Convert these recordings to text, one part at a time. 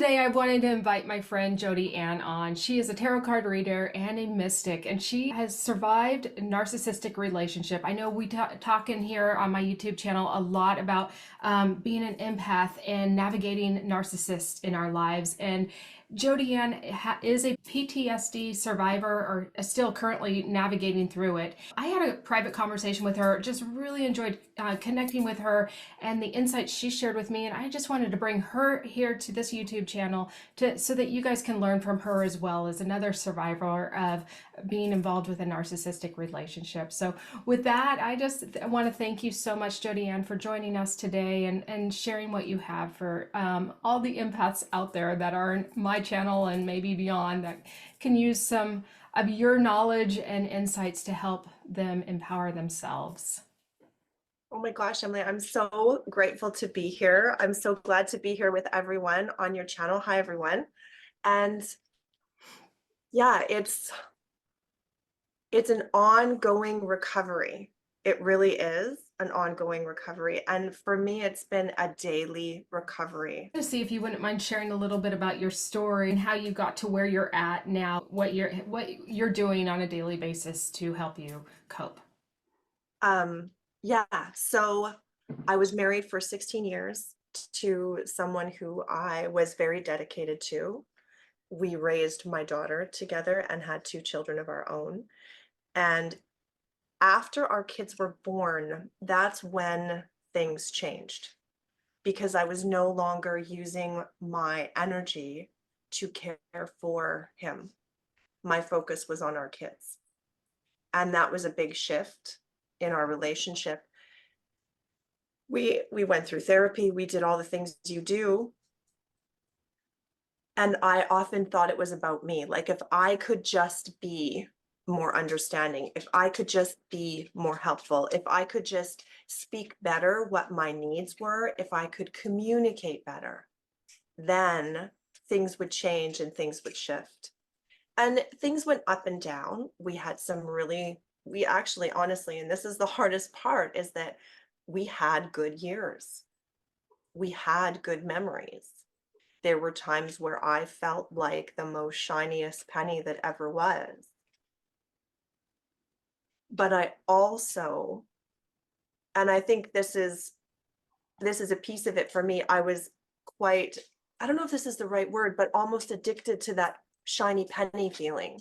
Today, I wanted to invite my friend Jodi Anne on. She is a tarot card reader and a mystic, and she has survived a narcissistic relationship. I know we talk in here on my YouTube channel a lot about being an empath and navigating narcissists in our lives. And Jodi Anne is a PTSD survivor or still currently navigating through it. I had a private conversation with her, just really enjoyed connecting with her and the insights she shared with me. And I just wanted to bring her here to this YouTube channel so that you guys can learn from her as well as another survivor of being involved with a narcissistic relationship. So with that, I just want to thank you so much, Jodi Anne, for joining us today and sharing what you have for all the empaths out there that are in my channel and maybe beyond that can use some of your knowledge and insights to help them empower themselves. Oh my gosh, Emily, I'm so grateful to be here. I'm so glad to be here with everyone on your channel. Hi, everyone. And yeah, it's an ongoing recovery. It really is an ongoing recovery. And for me, it's been a daily recovery. To see if you wouldn't mind sharing a little bit about your story and how you got to where you're at now, what you're doing on a daily basis to help you cope. Yeah, so I was married for 16 years to someone who I was very dedicated to. We raised my daughter together and had two children of our own. And after our kids were born, that's when things changed because I was no longer using my energy to care for him. My focus was on our kids. And that was a big shift in our relationship. We went through therapy, we did all the things you do. And I often thought it was about me. Like if I could just be more understanding, if I could just be more helpful, if I could just speak better what my needs were, if I could communicate better, then things would change and things would shift. And things went up and down. We had we actually, honestly, and this is the hardest part, is that we had good years. We had good memories. There were times where I felt like the most shiniest penny that ever was. But I also, and I think this is a piece of it for me, I was quite, I don't know if this is the right word, but almost addicted to that shiny penny feeling.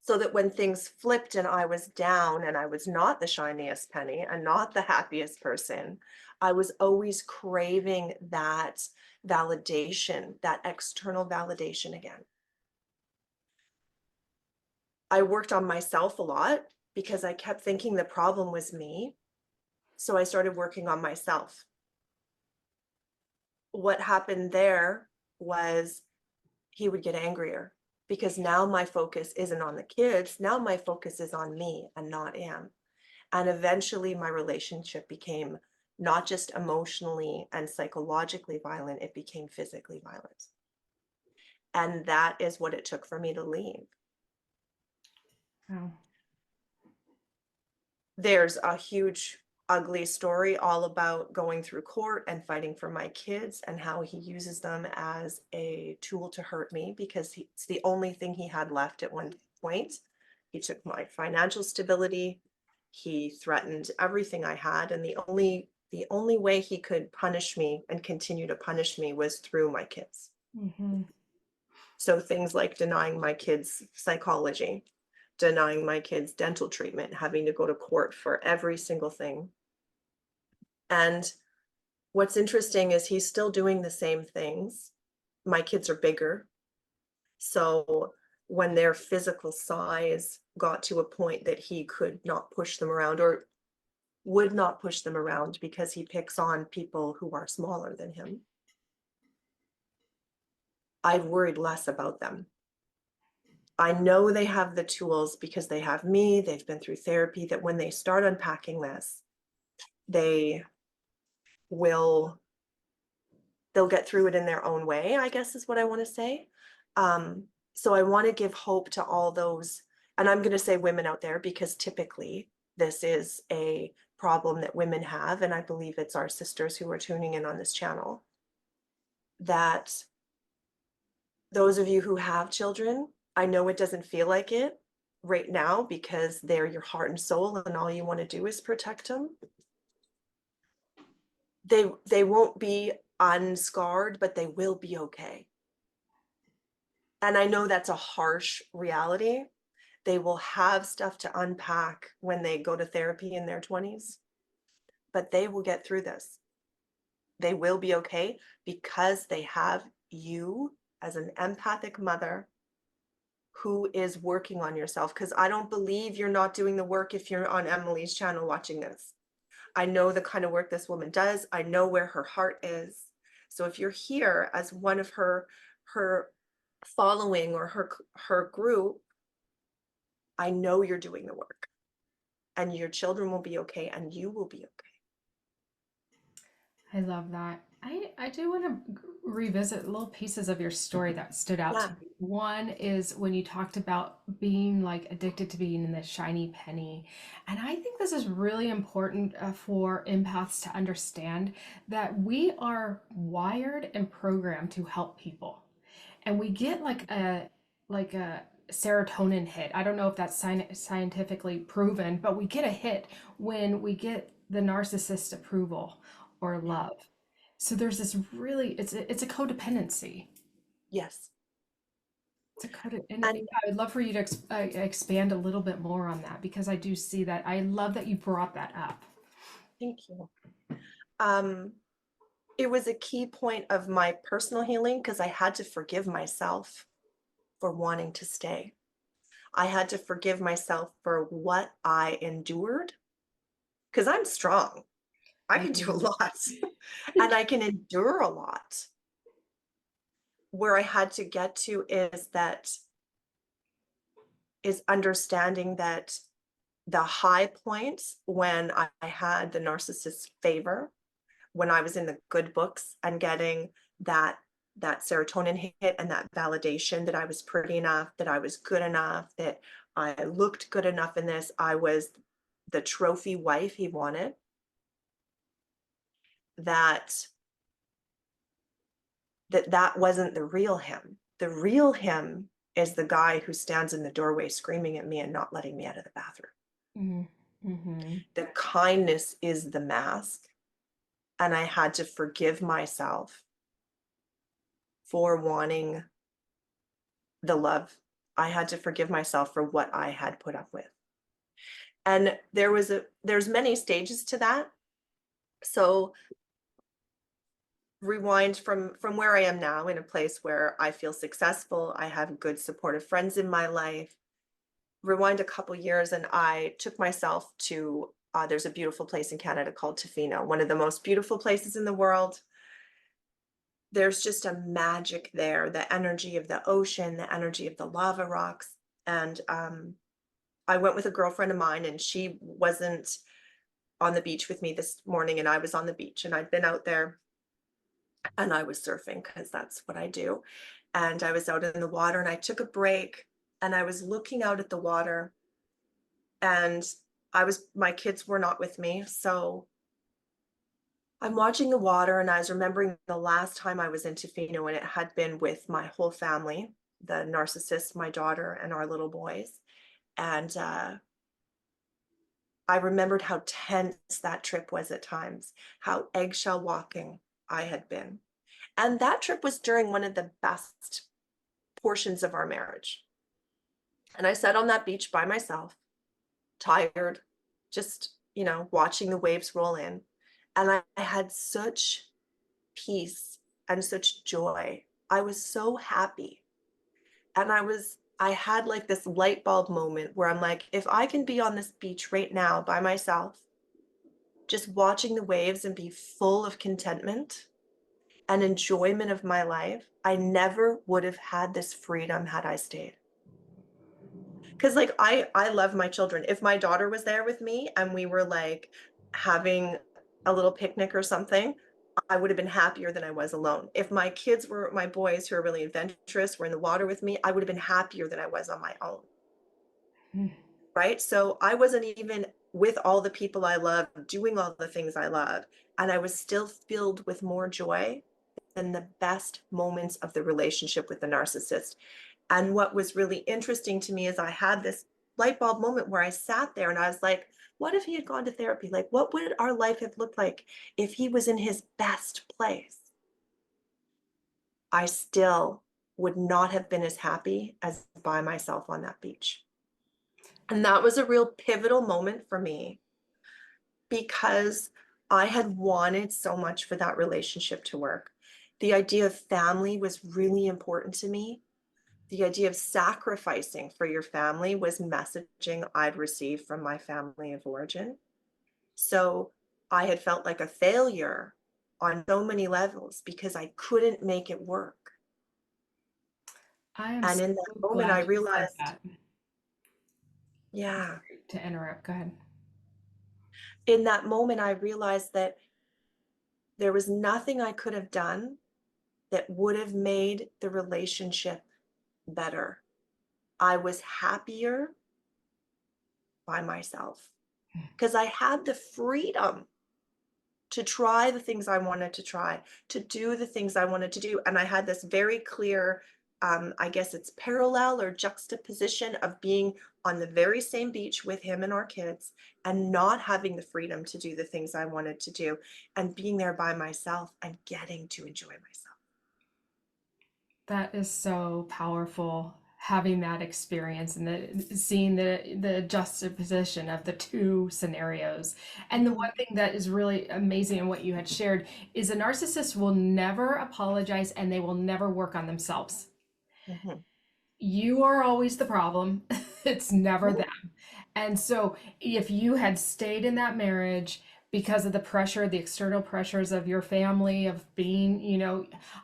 So that when things flipped and I was down and I was not the shiniest penny and not the happiest person, I was always craving that validation, that external validation again. I worked on myself a lot because I kept thinking the problem was me. So I started working on myself. What happened there was he would get angrier because now my focus isn't on the kids. Now my focus is on me and not him. And eventually my relationship became not just emotionally and psychologically violent, it became physically violent. And that is what it took for me to leave. Wow. There's a huge, ugly story all about going through court and fighting for my kids and how he uses them as a tool to hurt me because it's the only thing he had left at one point. He took my financial stability. He threatened everything I had. And the only way he could punish me and continue to punish me was through my kids. Mm-hmm. So things like denying my kids psychology, denying my kids dental treatment, having to go to court for every single thing. And what's interesting is he's still doing the same things. My kids are bigger. So when their physical size got to a point that he could not push them around or would not push them around because he picks on people who are smaller than him, I've worried less about them. I know they have the tools because they have me, they've been through therapy, that when they start unpacking this, they'll get through it in their own way, I guess is what I want to say. So I want to give hope to all those, and I'm going to say women out there because typically this is a problem that women have, and I believe it's our sisters who are tuning in on this channel, that those of you who have children, I know it doesn't feel like it right now because they're your heart and soul and all you want to do is protect them. They won't be unscarred, but they will be okay. And I know that's a harsh reality. They will have stuff to unpack when they go to therapy in their 20s, but they will get through this. They will be okay because they have you as an empathic mother who is working on yourself. Because I don't believe you're not doing the work if you're on Emily's channel watching this. I know the kind of work this woman does. I know where her heart is. So if you're here as one of her following or her group, I know you're doing the work and your children will be okay and you will be okay. I love that. I do want to revisit little pieces of your story that stood out to Yeah. me. One is when you talked about being like addicted to being in the shiny penny. And I think this is really important for empaths to understand that we are wired and programmed to help people. And we get like a serotonin hit. I don't know if that's scientifically proven, but we get a hit when we get the narcissist approval or Yeah. love. So there's this really it's a codependency. Yes. It's a code, and And I would love for you to expand a little bit more on that because I do see that. I love that you brought that up. thank you. Um, it was a key point of my personal healing because I had to forgive myself for wanting to stay. I had to forgive myself for what I endured because I'm strong. I I can do a believe lot and I can endure a lot. Where I had to get to is understanding that the high points when I had the narcissist's favor, when I was in the good books and getting that serotonin hit and that validation that I was pretty enough, that I was good enough, that I looked good enough in this, I was the trophy wife he wanted, that that wasn't the real him. The real him is the guy who stands in the doorway screaming at me and not letting me out of the bathroom. mm-hmm. Mm-hmm. The kindness is the mask. And I had to forgive myself for wanting the love. I had to forgive myself for what I had put up with. And there's many stages to that. So rewind from where I am now in a place where I feel successful, I have good supportive friends in my life. Rewind a couple years and I took myself to there's a beautiful place in Canada called Tofino, one of the most beautiful places in the world. There's just a magic there, the energy of the ocean, the energy of the lava rocks. And I went with a girlfriend of mine and she wasn't on the beach with me this morning and I was on the beach and I'd been out there and I was surfing because that's what I do. And I was out in the water and I took a break and I was looking out at the water and my kids were not with me. So I'm watching the water and I was remembering the last time I was in Tofino and it had been with my whole family, the narcissist, my daughter, and our little boys. And I remembered how tense that trip was at times, how eggshell walking I had been. And that trip was during one of the best portions of our marriage. And I sat on that beach by myself, tired, just, watching the waves roll in. And I had such peace and such joy. I was so happy. And I had like this light bulb moment where I'm like, if I can be on this beach right now by myself, just watching the waves and be full of contentment and enjoyment of my life, I never would have had this freedom had I stayed. Because like I love my children. If my daughter was there with me and we were like having a little picnic or something, I would have been happier than I was alone. If my boys who are really adventurous were in the water with me, I would have been happier than I was on my own. Right? So I wasn't even with all the people I love, doing all the things I love, and I was still filled with more joy than the best moments of the relationship with the narcissist. And what was really interesting to me is I had this light bulb moment where I sat there and I was like, what if he had gone to therapy? Like, what would our life have looked like if he was in his best place? I still would not have been as happy as by myself on that beach. And that was a real pivotal moment for me because I had wanted so much for that relationship to work. The idea of family was really important to me. The idea of sacrificing for your family was messaging I'd received from my family of origin. So I had felt like a failure on so many levels because I couldn't make it work. I am And so in that moment, I glad you said realized, that. yeah, To interrupt, go ahead. in that moment, I realized that there was nothing I could have done that would have made the relationship better. I was happier by myself because I had the freedom to try the things I wanted to try, to do the things I wanted to do. And I had this very clear, I guess it's parallel or juxtaposition of being on the very same beach with him and our kids and not having the freedom to do the things I wanted to do and being there by myself and getting to enjoy myself. That is so powerful, having that experience and seeing the juxtaposition of the two scenarios. And the Mhm, one thing that is really amazing in what you had shared is a narcissist will never apologize and they will never work on themselves. mhm, You are always the problem. It's never mhm. them. And so if you had stayed in that marriage because of the pressure, the external pressures of your family, of being,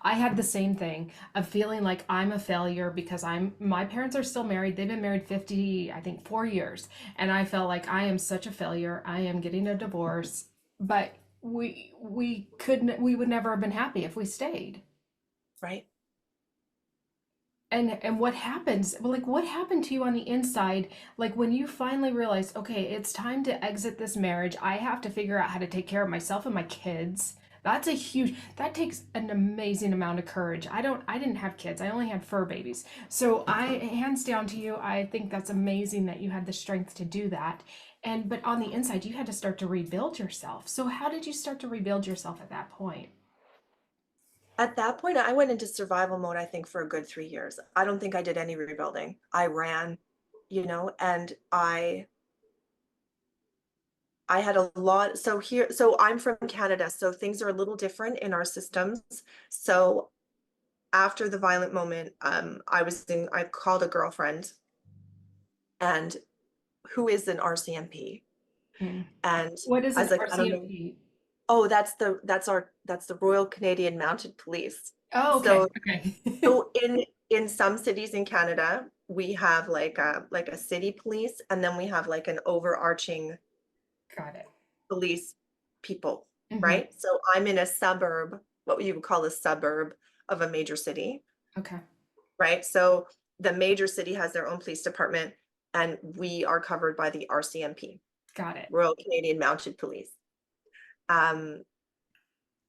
I had the same thing of feeling like I'm a failure because my parents are still married. They've been married 50, I think 4 years. And I felt like I am such a failure. I am getting a divorce. But we would never have been happy if we stayed. Right? And what happens? Well, like what happened to you on the inside? Like when you finally realized, okay, it's time to exit this marriage. I have to figure out how to take care of myself and my kids. That takes an amazing amount of courage. I didn't have kids. I only had fur babies. So hands down to you. I think that's amazing that you had the strength to do that. But on the inside, you had to start to rebuild yourself. So how did you start to rebuild yourself at that point? At that point, I went into survival mode, I think, for a good 3 years. I don't think I did any rebuilding. I ran, and I had a lot. So I'm from Canada, so things are a little different in our systems. So after the violent moment, I called a girlfriend and who is an RCMP. Hmm. And What is I an was like, I don't know. RCMP? Oh, that's the Royal Canadian Mounted Police. Oh, okay. So Okay. so in some cities in Canada, we have like a city police, and then we have like an overarching Got it. police people, Hmm. right? So I'm in a suburb, what you would call a suburb of a major city, Okay. right? So the major city has their own police department, and we are covered by the RCMP, Got it. Royal Canadian Mounted Police. Um,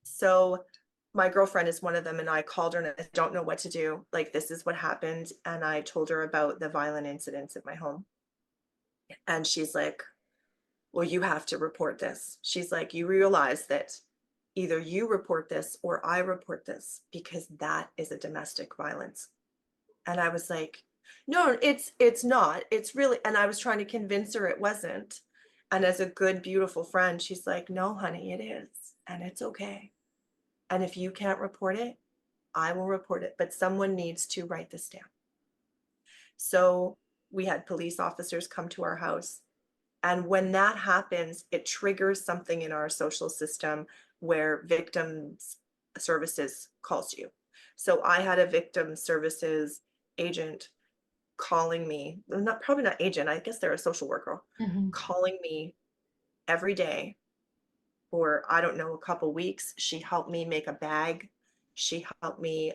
so my girlfriend is one of them, and I called her and I don't know what to do. Like, this is what happened. And I told her about the violent incidents at my home. And she's like, well, you have to report this. She's like, you realize that either you report this or I report this because that is a domestic violence. And I was like, no, it's not. It's really, and I was trying to convince her it wasn't. And as a good, beautiful friend, she's like, no, honey, it is. And it's okay. And if you can't report it, I will report it. But someone needs to write this down. So we had police officers come to our house. And when that happens, it triggers something in our social system where victims services calls you. So I had a victim services agent calling me, not probably not agent, I guess they're a social worker, Hmm. calling me every day for, I don't know, a couple weeks. She helped me make a bag. She helped me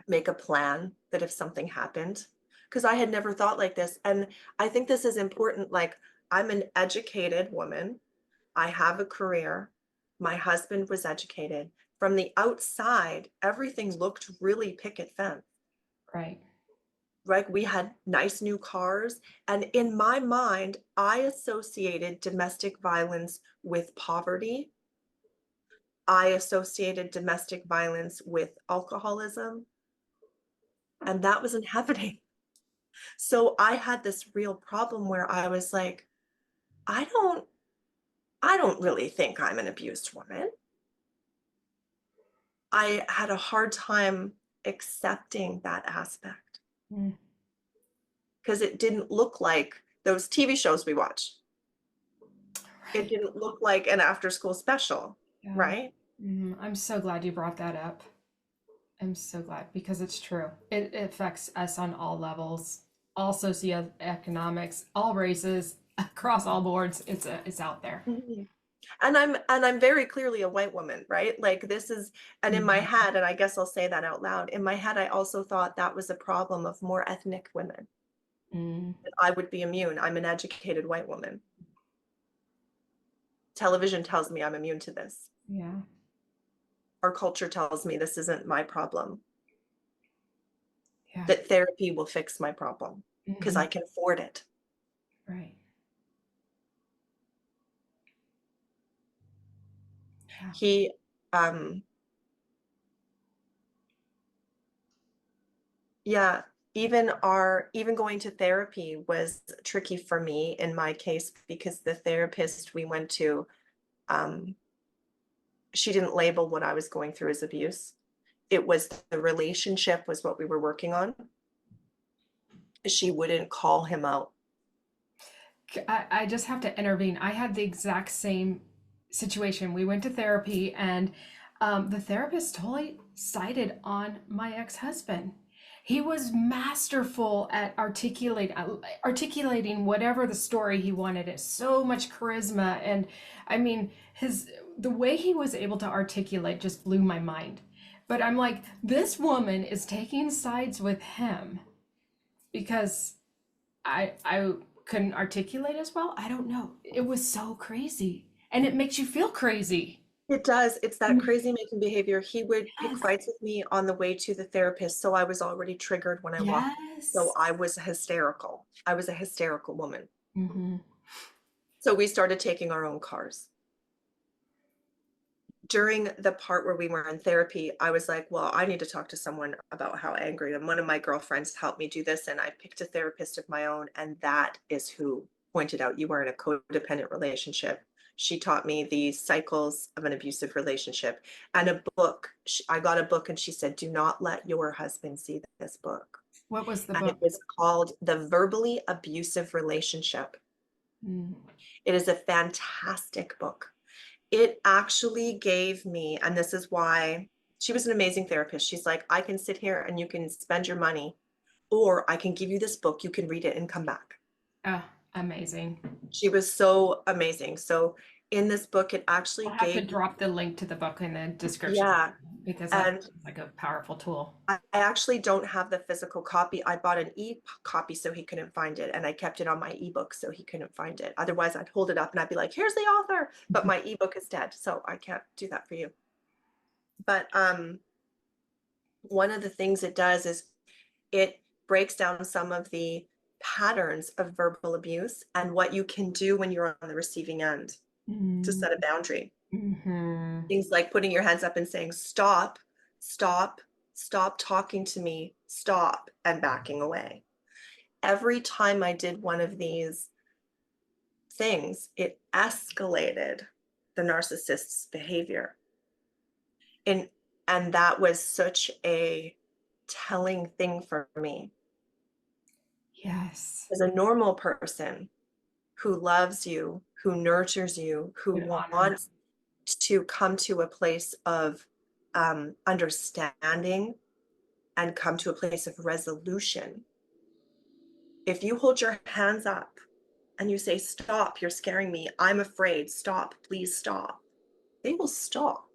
make a plan that if something happened, because I had never thought like this. And I think this is important. Like, I'm an educated woman, I have a career, my husband was educated. from the outside, everything looked really picket fence, Right. right? We had nice new cars. And in my mind, I associated domestic violence with poverty. I associated domestic violence with alcoholism, and that wasn't happening. So I had this real problem where I was like, I don't I don't really think I'm an abused woman. I had a hard time accepting that aspect Mm, because it didn't look like those TV shows we watch. It right. didn't look like an after school special, Yeah. right? I'm so glad you brought that up. I'm so glad because it's true. It affects us on all levels, all socioeconomics, all races, across all boards. It's out there. Mhm. And I'm very clearly a white woman, right? Like this is, and in my Mhm. head, and I guess I'll say that out loud, in my head, I also thought that was a problem of more ethnic women. Mm, That I would be immune. I'm an educated white woman. Television tells me I'm immune to this. yeah. Our culture tells me this isn't my problem, Yeah. that therapy will fix my problem because Hmm. I can afford it. Right. Yeah. He, um, yeah, even going to therapy was tricky for me in my case because the therapist we went to, um, she didn't label what I was going through as abuse. It was the relationship was what we were working on. She wouldn't call him out. I just have to intervene. I had the exact same situation. We went to therapy, and the therapist totally sided on my ex-husband. He was masterful at articulating whatever the story he wanted. It so much charisma, and I mean his the way he was able to articulate just blew my mind. But I'm like, this woman is taking sides with him because I couldn't articulate as well. I don't know. It was so crazy. And it makes you feel crazy. It does. It's that Mm, crazy making behavior. He would pick yes. fights with me on the way to the therapist, so I was already triggered when I walked. So Yes. I was hysterical. I was a hysterical woman. Hmm. So we started taking our own cars. During the part where we were in therapy, I was like, well, I need to talk to someone about how angry. And one of my girlfriends helped me do this. And I picked a therapist of my own. And that is who pointed out you were in a codependent relationship. She taught me the cycles of an abusive relationship and a book. I got a book and she said, do not let your husband see this book. What was the And it book? was called The Verbally Abusive Relationship. Mm. It is a fantastic book. It actually gave me, and this is why she was an amazing therapist. She's like, I can sit here and you can spend your money, or I can give you this book. You can read it and come back. Oh, amazing. She was so amazing. So in this book, it actually I'll have to gave, drop the link to the book in the description yeah. because that's And like a powerful tool. I actually don't have the physical copy. I bought an copy so he couldn't find it, and I kept it on my ebook so he couldn't find it. Otherwise, I'd hold it up and I'd be like, here's the author, but my ebook is dead, so I can't do that for you. But one of the things it does is it breaks down some of the patterns of verbal abuse and what you can do when you're on the receiving end to Mm-hmm. set a boundary. Mm-hmm. Things like putting your hands up and saying, stop, stop, stop talking to me, stop, and backing away. Every time I did one of these things, it escalated the narcissist's behavior. And and that was such a telling thing for me. Yes. As a normal person who loves you, who nurtures you, who Would honor that. wants to come to a place of understanding and come to a place of resolution. If you hold your hands up and you say, stop, you're scaring me, I'm afraid, stop, please stop, they will stop.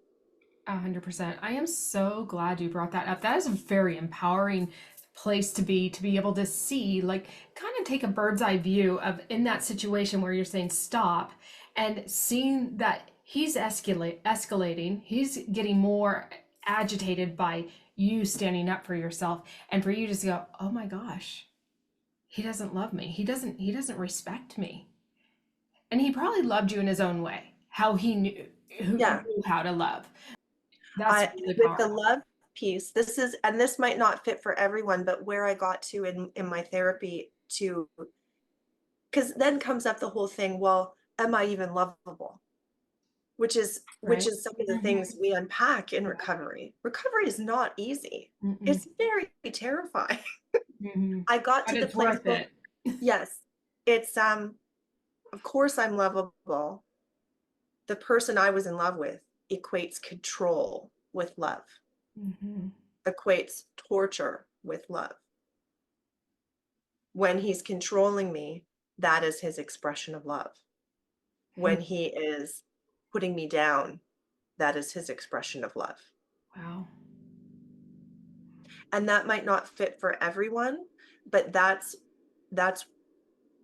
100%. I am so glad you brought that up. That is a very empowering place to be able to see, like, kind of take a bird's eye view of in that situation where you're saying stop and seeing that he's escalating. He's getting more agitated by you standing up for yourself, and for you to just go, "Oh my gosh, he doesn't love me. He doesn't respect me." And he probably loved you in his own way, how he knew who Yeah. knew how to love. That's I really with the powerful, love piece, this is, and this might not fit for everyone, but where I got to in my therapy to, because then comes up the whole thing, well, am I even lovable? Which right? is some of the Mhm. things we unpack in recovery. Recovery is not easy. Mm-mm. It's very terrifying. Mhm. I got But to the it's place, worth well, it. yes, it's of course I'm lovable. The person I was in love with equates control with love, Mhm. equates torture with love. When he's controlling me, that is his expression of love. When he is putting me down, that is his expression of love. Wow. And that might not fit for everyone, but that's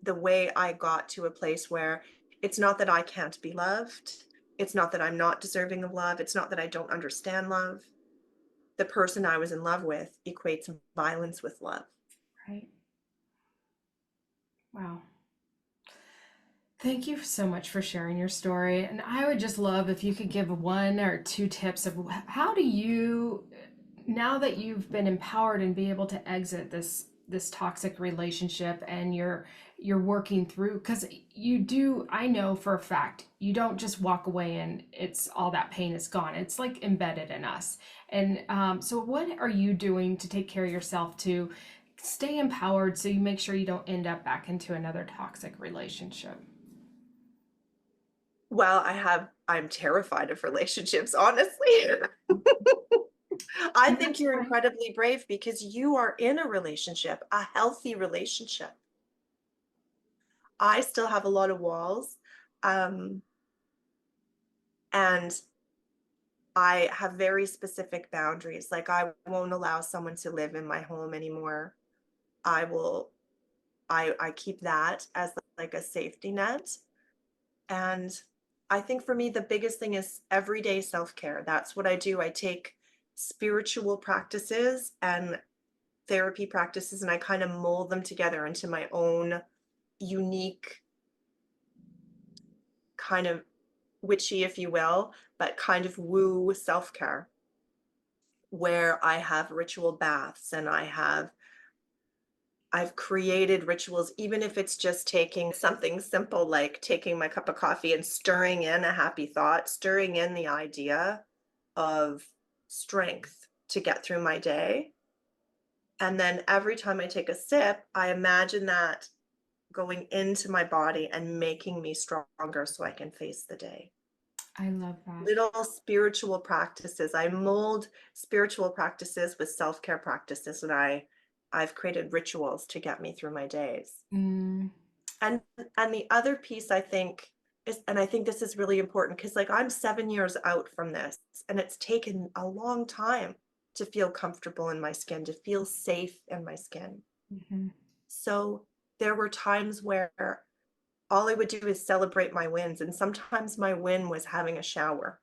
the way I got to a place where it's not that I can't be loved. It's not that I'm not deserving of love. It's not that I don't understand love. The person I was in love with equates violence with love. Right. Wow. Thank you so much for sharing your story. And I would just love if you could give one or two tips of how do you, now that you've been empowered and be able to exit this toxic relationship, and you're working through, because you do, I know for a fact, you don't just walk away and it's all that pain is gone. It's like embedded in us. And so what are you doing to take care of yourself to stay empowered so you make sure you don't end up back into another toxic relationship? Well, I'm terrified of relationships, honestly. I And think that's you're fine. incredibly brave because you are in a relationship, a healthy relationship. I still have a lot of walls. Um, and I have very specific boundaries. Like I won't allow someone to live in my home anymore. I will I keep that as like a safety net. And I think for me the biggest thing is everyday self-care. That's what I do. I take spiritual practices and therapy practices and I kind of mold them together into my own unique kind of witchy, if you will, but kind of woo self-care where I have ritual baths and I've created rituals, even if it's just taking something simple like taking my cup of coffee and stirring in a happy thought, stirring in the idea of strength to get through my day. And then every time I take a sip, I imagine that going into my body and making me stronger so I can face the day. I love that. Little spiritual practices. I mold spiritual practices with self-care practices and I've created rituals to get me through my days. Mm, And the other piece I think is, and I think this is really important because like I'm 7 years out from this and it's taken a long time to feel comfortable in my skin, to feel safe in my skin. mhm. So there were times where all I would do is celebrate my wins. And sometimes my win was having a shower,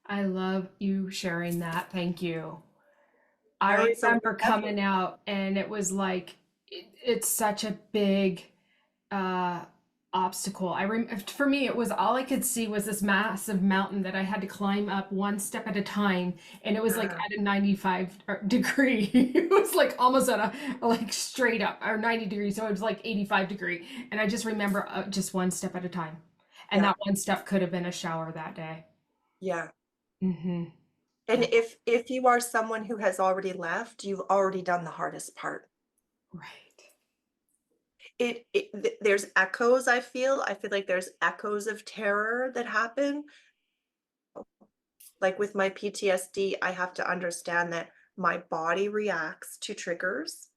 I love you sharing that. Thank you. I right? So remember whatever. coming out and it was like it's such a big uh obstacle. For me it was all I could see was this massive mountain that I had to climb up one step at a time, and it was like Yeah, at a 95 degree. It was like almost at a like straight up or 90 degrees, so it was like 85-degree, and I just remember just one step at a time. And yeah, that one step could have been a shower that day. yeah. Mhm. And if you are someone who has already left, you've already done the hardest part. Right. There's echoes, I feel like there's echoes of terror that happen. Like with my PTSD, I have to understand that my body reacts to triggers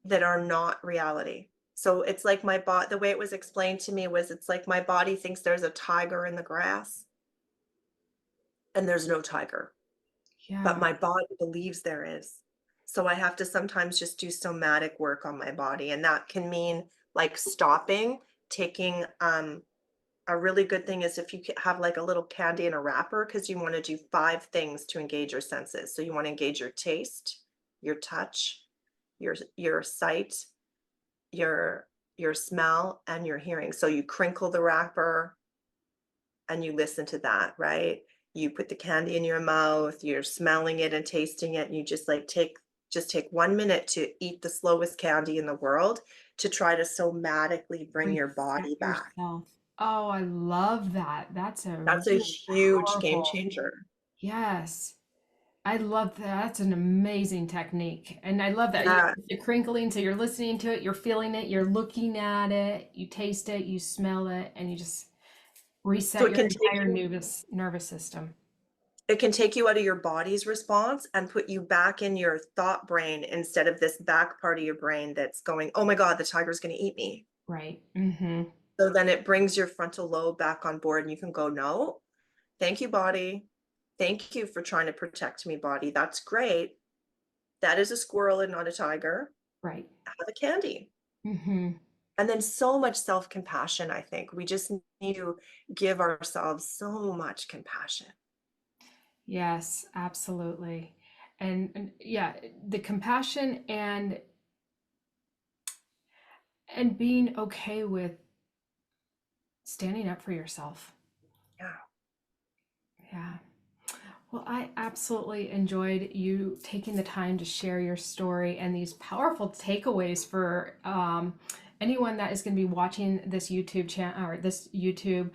that are not reality. So it's like the way it was explained to me was it's like my body thinks there's a tiger in the grass and there's no tiger, but Yeah. my body believes there is. So I have to sometimes just do somatic work on my body, and that can mean like stopping, taking A really good thing is if you have like a little candy in a wrapper, because you want to do 5 things to engage your senses. So you want to engage your taste, your touch, your sight, your your smell, and your hearing. So you crinkle the wrapper and you listen to that, right? You put the candy in your mouth, you're smelling it and tasting it, and you just like take 1 minute to eat the slowest candy in the world to try to somatically bring your Reset body back. yourself. Oh, I love that. That's a That's a really huge game powerful. changer. Yes. I love that. That's an amazing technique. And I love that. Yeah. You're crinkling, so you're listening to it, you're feeling it, you're looking at it, you taste it, you smell it, and you just So reset it your can take entire you nervous system. out of your body's response and put you back in your thought brain instead of this back part of your brain that's going, "Oh my God, the tiger's gonna eat me." Right. Mm-hmm. So then it brings your frontal lobe back on board and you can go, "No, thank you, body. Thank you for trying to protect me, body. That's great. That is a squirrel and not a tiger. Right. Have a candy." Mm-hmm. And then so much self-compassion, I think. We just need to give ourselves so much compassion. Yes, absolutely. And yeah, the compassion and being okay with standing up for yourself. Yeah. Yeah. Well, I absolutely enjoyed you taking the time to share your story and these powerful takeaways for anyone that is going to be watching this YouTube channel or this YouTube.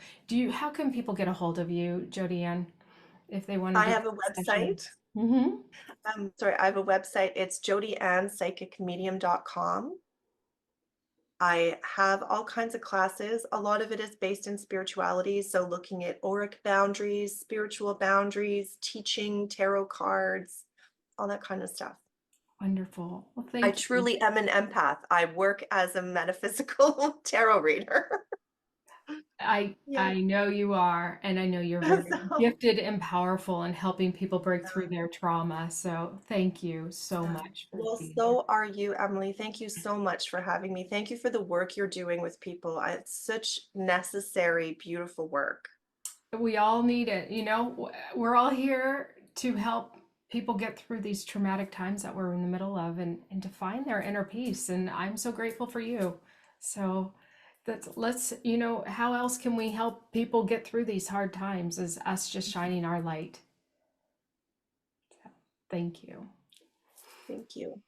How can people get a hold of you, Jodi Anne, if they want to I do have a sessions? website. Mm-hmm. Sorry, I have a website. It's jodiannepsychicmedium.com. I have all kinds of classes. A lot of it is based in spirituality. So, looking at auric boundaries, spiritual boundaries, teaching tarot cards, all that kind of stuff. Wonderful. Well, I thank you. truly am an empath. I work as a metaphysical tarot reader. Yeah. I know you are, and I know you're very So, gifted and powerful in helping people break through their trauma. So thank you so yeah. much for Well, being here. so are you, Emily. Thank you so much for having me. Thank you for the work you're doing with people. It's such necessary, beautiful work. We all need it, we're all here to help people get through these traumatic times that we're in the middle of and to find their inner peace. And I'm so grateful for you. So how else can we help people get through these hard times is us just shining our light. Thank you. Thank you.